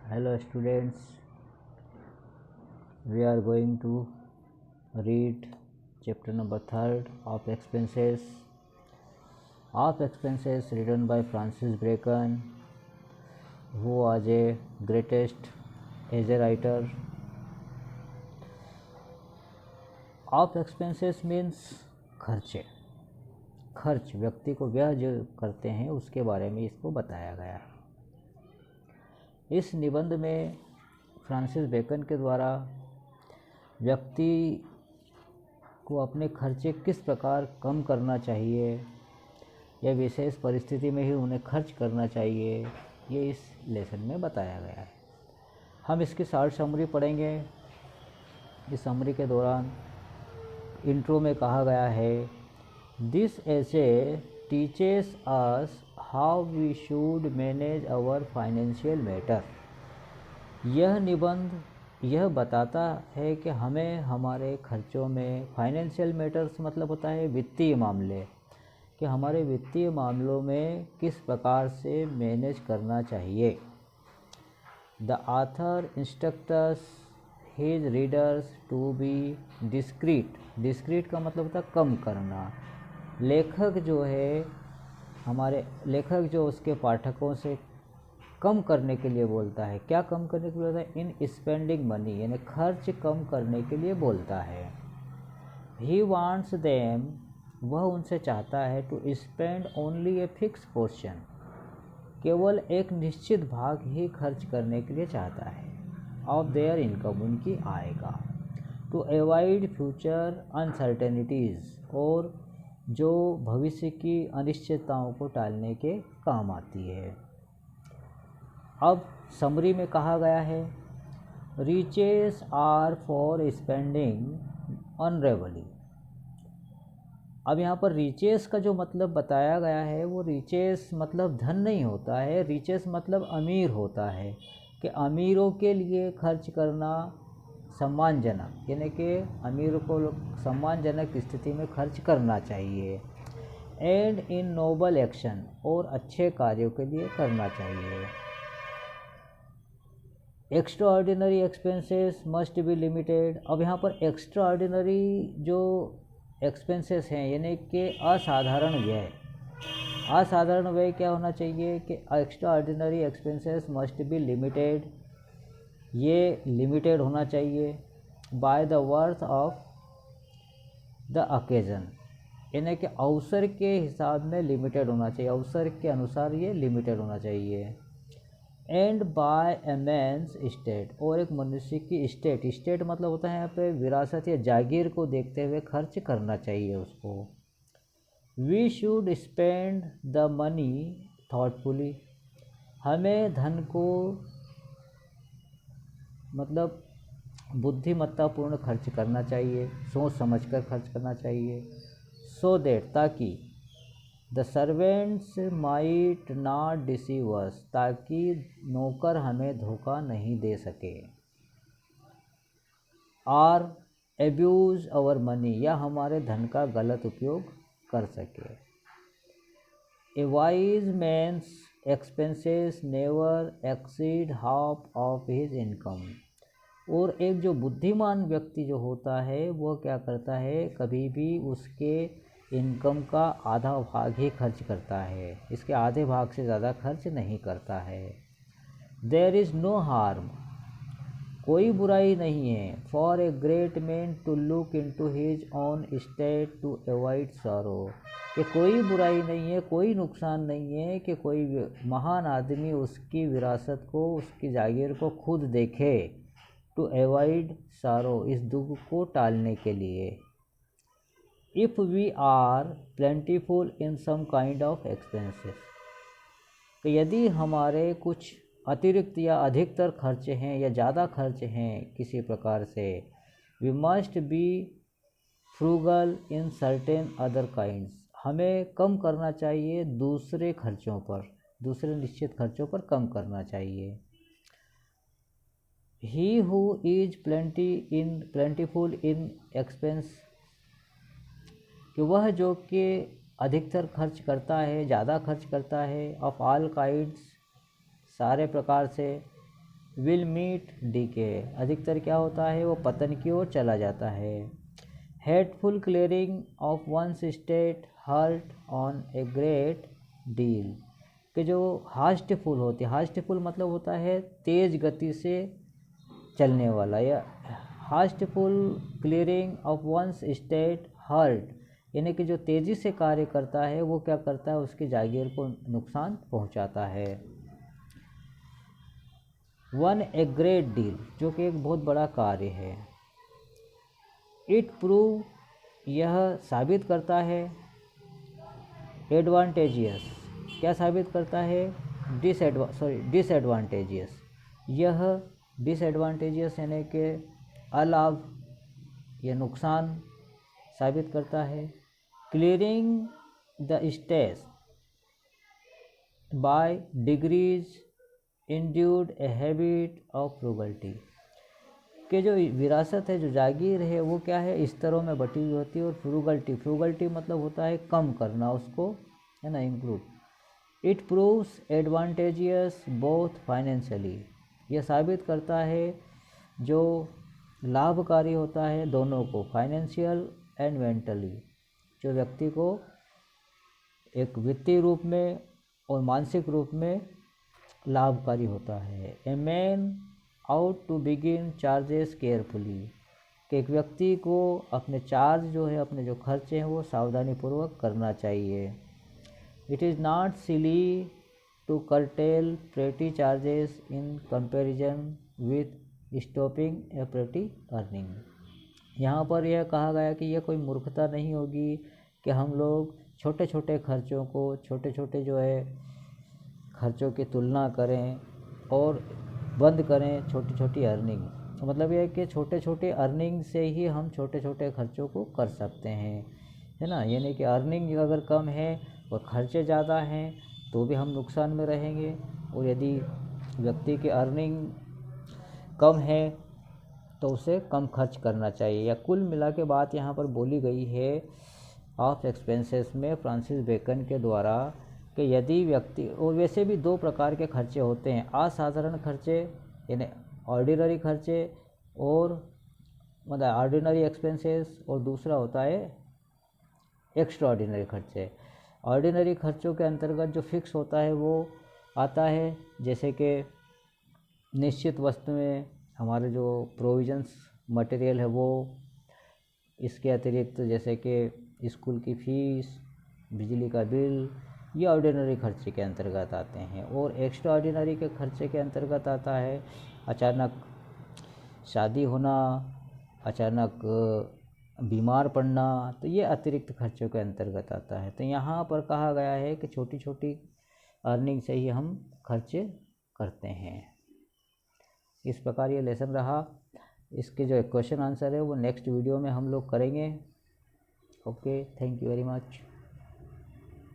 Hello students, we are going to read chapter number 3 of expenses. Of expenses written by Francis Bacon, who was a greatest as a writer. Of expenses means खर्चे, खर्च व्यक्ति को व्यय जो करते हैं उसके बारे में इसको बताया गया है। इस निबंध में फ्रांसिस बेकन के द्वारा व्यक्ति को अपने खर्चे किस प्रकार कम करना चाहिए या विशेष परिस्थिति में ही उन्हें खर्च करना चाहिए, ये इस लेसन में बताया गया है। हम इसकी शॉर्ट समरी पढ़ेंगे। इस समरी के दौरान इंट्रो में कहा गया है, this essay teaches us how we should manage our financial matter. यह निबंध यह बताता है कि हमें हमारे खर्चों में, फाइनेंशियल मैटर्स मतलब होता है वित्तीय मामले, कि हमारे वित्तीय मामलों में किस प्रकार से मैनेज करना चाहिए। The author instructs his readers to be discreet. Discreet का मतलब होता है कम करना। लेखक जो है, हमारे लेखक जो उसके पाठकों से कम करने के लिए बोलता है। क्या कम करने के लिए बोलता है? इन स्पेंडिंग मनी, यानी खर्च कम करने के लिए बोलता है। ही वांट्स देम, वह उनसे चाहता है, to spend only a fix portion, केवल एक निश्चित भाग ही खर्च करने के लिए चाहता है, ऑफ देयर इनकम, उनकी आय का, टू अवॉइड फ्यूचर अनसर्टेनिटीज़, और जो भविष्य की अनिश्चितताओं को टालने के काम आती है। अब समरी में कहा गया है, riches are for spending honourably. अब यहाँ पर रिचेस का जो मतलब बताया गया है, वो रिचेस मतलब धन नहीं होता है। रिचेस मतलब अमीर होता है, कि अमीरों के लिए खर्च करना सम्मानजनक, यानी कि अमीर को सम्मानजनक स्थिति में खर्च करना चाहिए। एंड इन नोबल एक्शन, और अच्छे कार्यों के लिए करना चाहिए। Extra ordinary expenses must be limited. अब यहाँ पर एक्स्ट्रा ऑर्डिनरी जो एक्सपेंसेस हैं, यानी कि असाधारण व्यय, असाधारण व्यय क्या होना चाहिए कि extra ordinary expenses must be limited, ये लिमिटेड होना चाहिए। By the worth of the occasion, यानी कि अवसर के हिसाब में लिमिटेड होना चाहिए, अवसर के अनुसार ये लिमिटेड होना चाहिए। And by a man's state, और एक मनुष्य की स्टेट, स्टेट मतलब होता है यहाँ पे विरासत या जागीर को देखते हुए खर्च करना चाहिए उसको। We should spend the money thoughtfully, हमें धन को मतलब बुद्धिमत्तापूर्ण खर्च करना चाहिए, सोच समझकर खर्च करना चाहिए। सो दैट, ताकि the servants might not deceive अस, ताकि नौकर हमें धोखा नहीं दे सके। आर एब्यूज आवर मनी, या हमारे धन का गलत उपयोग कर सके। A wise man's expenses never exceed half of his income, और एक जो बुद्धिमान व्यक्ति जो होता है वो क्या करता है, कभी भी उसके इनकम का आधा भाग ही खर्च करता है, इसके आधे भाग से ज़्यादा खर्च नहीं करता है। देयर इज़ नो हार्म, कोई बुराई नहीं है, for a great man to look into his own state to avoid sorrow, कि कोई बुराई नहीं है, कोई नुकसान नहीं है कि कोई महान आदमी उसकी विरासत को, उसकी जागीर को खुद देखे, टू अवॉइड सॉरो, इस दुख को टालने के लिए। If we are plentiful in some kind of expenses, तो यदि हमारे कुछ अतिरिक्त या अधिकतर खर्चे हैं या ज़्यादा खर्चे हैं किसी प्रकार से, we must be frugal in certain other kinds, हमें कम करना चाहिए दूसरे खर्चों पर, दूसरे निश्चित खर्चों पर कम करना चाहिए। He who is plentiful in expense, कि वह जो कि अधिकतर खर्च करता है, ज़्यादा खर्च करता है, ऑफ ऑल काइंड्स, सारे प्रकार से, विल मीट डीके, अधिकतर क्या होता है वो पतन की ओर चला जाता है। Hateful clearing of one's state hurt on a great deal, कि जो हास्टफुल होती है, हास्टफुल मतलब होता है तेज गति से चलने वाला, या hasteful clearing of one's state hurt, यानी कि जो तेज़ी से कार्य करता है वो क्या करता है, उसकी जागीर को नुकसान पहुंचाता है। वन ए ग्रेट डील, जो कि एक बहुत बड़ा कार्य है। इट प्रूव, यह साबित करता है। एडवांटेजियस, क्या साबित करता है, डिसएडवांटेजियस, यह डिसएडवांटेजियस यानी कि अलाभ या नुकसान साबित करता है। Clearing the stage by degrees induced a habit of frugality, कि जो विरासत है, जो जागीर है, वो क्या है, स्तरों में बटी हुई होती है। और फ्रूगलिटी मतलब होता है कम करना उसको, है ना, include. It proves advantageous both financially, यह साबित करता है जो लाभकारी होता है दोनों को, फाइनेंशियल एंड मेंटली, जो व्यक्ति को एक वित्तीय रूप में और मानसिक रूप में लाभकारी होता है। A man ought to begin charges carefully, कि एक व्यक्ति को अपने चार्ज जो है, अपने जो खर्चे हैं वो सावधानीपूर्वक करना चाहिए। It is not silly to curtail petty charges in comparison with stopping a petty earning, यहाँ पर यह कहा गया कि यह कोई मूर्खता नहीं होगी कि हम लोग छोटे छोटे खर्चों को, छोटे छोटे जो है खर्चों की तुलना करें और बंद करें छोटी छोटी अर्निंग। तो मतलब यह है कि छोटे छोटे अर्निंग से ही हम छोटे छोटे खर्चों को कर सकते हैं, है ना। यानी कि अर्निंग अगर कम है और खर्चे ज़्यादा हैं तो भी हम नुकसान में रहेंगे, और यदि व्यक्ति की अर्निंग कम है तो उसे कम खर्च करना चाहिए। या कुल मिला के बात यहाँ पर बोली गई है ऑफ एक्सपेंसेस में फ्रांसिस बेकन के द्वारा, कि यदि व्यक्ति, और वैसे भी दो प्रकार के खर्चे होते हैं, असाधारण खर्चे यानी ऑर्डिनरी खर्चे, और मतलब ऑर्डिनरी एक्सपेंसेस, और दूसरा होता है एक्स्ट्राऑर्डिनरी खर्चे। ऑर्डिनरी खर्चों के अंतर्गत जो फिक्स होता है वो आता है, जैसे कि निश्चित वस्तुएं, हमारे जो प्रोविजंस मटेरियल है वो, इसके अतिरिक्त जैसे कि स्कूल की फ़ीस, बिजली का बिल, ये ऑर्डिनरी खर्चे के अंतर्गत आते हैं। और एक्स्ट्रा ऑर्डिनरी के खर्चे के अंतर्गत आता है अचानक शादी होना, अचानक बीमार पड़ना, तो ये अतिरिक्त खर्चों के अंतर्गत आता है। तो यहाँ पर कहा गया है कि छोटी छोटी अर्निंग से ही हम खर्चे करते हैं। इस प्रकार ये लेसन रहा। इसके जो क्वेश्चन आंसर है वो नेक्स्ट वीडियो में हम लोग करेंगे। Okay, thank you very much.